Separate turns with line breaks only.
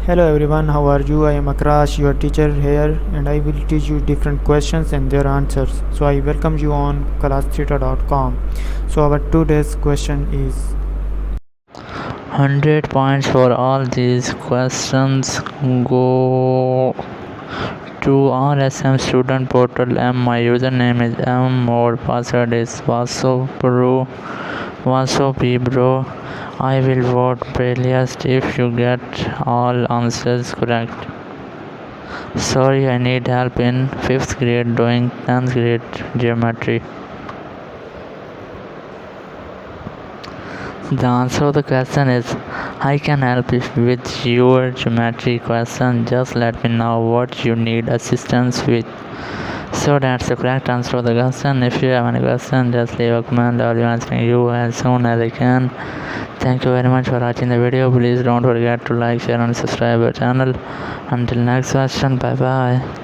Hello everyone, how are you? I am Akrash, your teacher here, and I will teach you different questions and their answers. So I welcome you on classtheta.com. So our today's question is
100 points for all these questions go to RSM student portal. My username is m.moore, password is wassupbro. I will vote Brailiest if you get all answers correct. Sorry, I need help in 5th grade doing 10th grade geometry. The answer of the question is I can help you with your geometry question. Just let me know what you need assistance with. So that's the correct answer of the question. If you have any question, just leave a comment. I'll be answering you as soon as I can. Thank you very much for watching the video. Please don't forget to like, share and subscribe our channel. Until next question, bye bye.